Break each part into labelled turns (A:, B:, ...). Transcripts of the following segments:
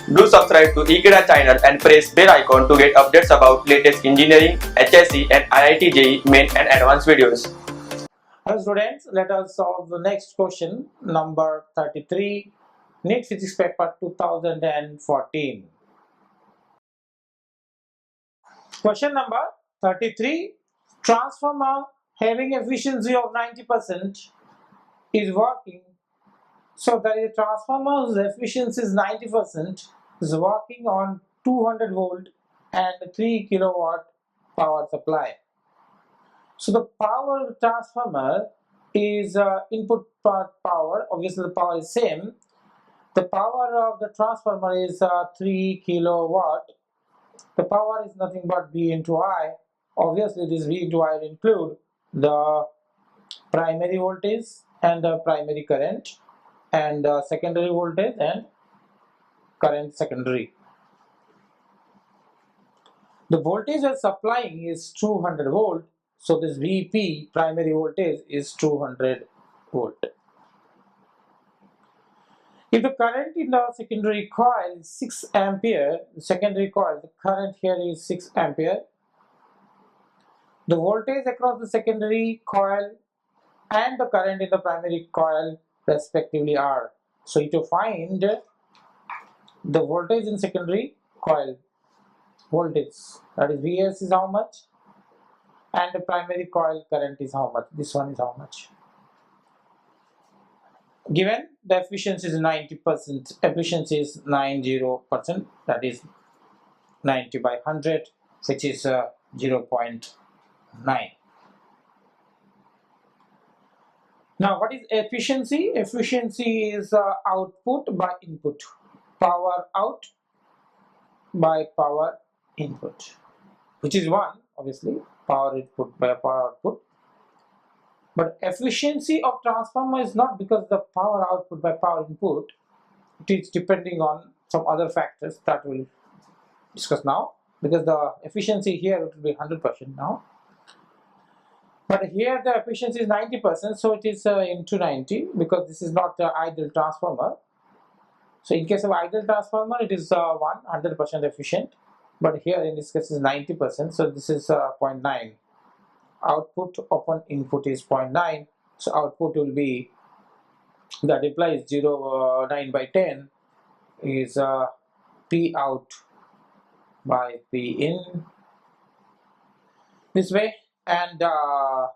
A: Do subscribe to Ekeeda channel and press bell icon to get updates about latest engineering, HSC and IIT JEE main and advanced videos.
B: Hello students, let us solve the next question, number 33, NEET Physics paper 2014. Question number 33, transformer having efficiency of 90% is working. So that is transformer's efficiency is 90%, is working on 200 volt and 3 kilowatt power supply. So the power of the transformer is input power. Obviously the power is same. The power of the transformer is 3 kilowatt. The power is nothing but V into I. Obviously this V into I will include the primary voltage and the primary current and secondary voltage and current secondary. The voltage we are supplying is 200 volt, so this VP primary voltage is 200 volt. If the current in the secondary coil is 6 ampere, the secondary coil, the current here is 6 ampere, the voltage across the secondary coil and the current in the primary coil respectively are. So you have to find the voltage in secondary coil voltage, that is Vs is how much and the primary coil current is how much, this one is how much. Given the efficiency is 90%, efficiency is 90%, that is 90 by 100, which is 0.9. Now what is efficiency? Efficiency is output by input, power out by power input, which is 1, obviously, power input by power output. But efficiency of transformer is not because the power output by power input, it is depending on some other factors that we'll discuss now, because the efficiency here it will be 100% now. But here the efficiency is 90%, so it is into 90 because this is not an ideal transformer. So in case of ideal transformer, it is 100% efficient, but here in this case is 90%, so this is 0.9. Output upon input is 0.9, so output will be, that implies 9 by 10 is P out by P in, this way. And I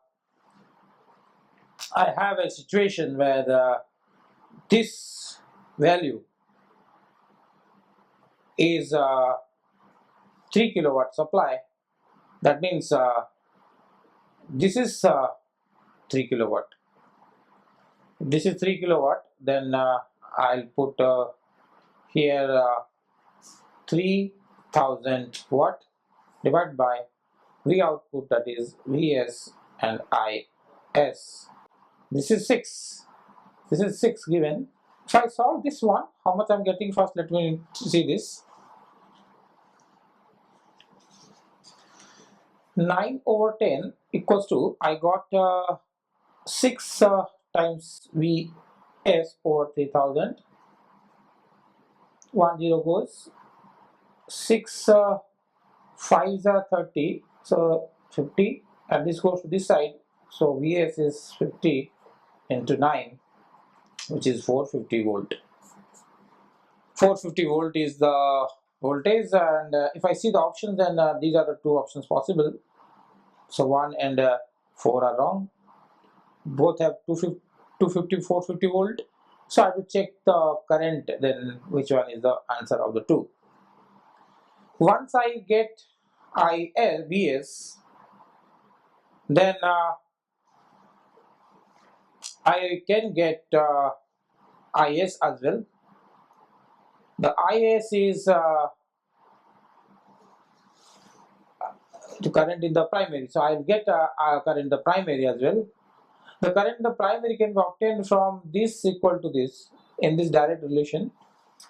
B: have a situation where this value is 3 kilowatt supply. That means this is 3 kilowatt. If this is 3 kilowatt, then I'll put here 3000 watt divided by V output, that is Vs and Is. This is 6. This is 6 given. If I solve this one, how much I'm getting first, let me see this. 9 over 10 equals to, I got 6 times Vs over 3000. 1 0 goes. 6 5s are 30, so 50, and this goes to this side, so Vs is 50 into 9, which is 450 volt. 450 volt is the voltage, and if I see the options, then these are the two options possible. So 1 and 4 are wrong. Both have 250 450 volt. So I have to check the current, then which one is the answer of the two. Once I get Vs, then I can get Is as well. The Is is the current in the primary, so I will get current in the primary as well. The current in the primary can be obtained from this equal to this in this direct relation.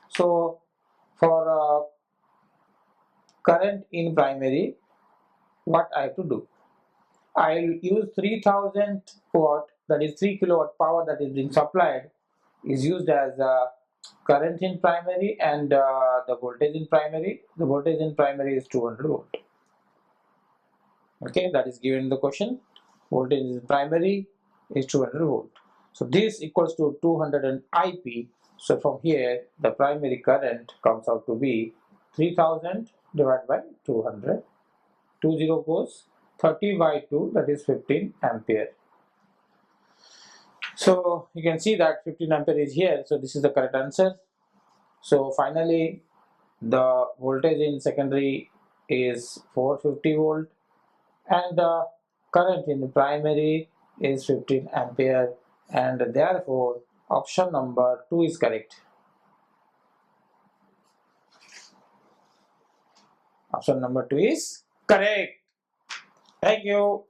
B: So for current in primary, what I have to do, I will use 3000 watt, that is 3 kilowatt power that is being supplied, is used as current in primary and the voltage in primary. The voltage in primary is 200 volt. Okay, that is given in the question. Voltage in primary is 200 volt. So this equals to 200 and IP. So from here the primary current comes out to be 3000 divided by 200. 20 goes 30 by 2, that is 15 ampere. So you can see that 15 ampere is here. So this is the correct answer. So finally the voltage in secondary is 450 volt and the current in primary is 15 ampere, and therefore option number 2 is correct. Option number 2 is correct. Thank you.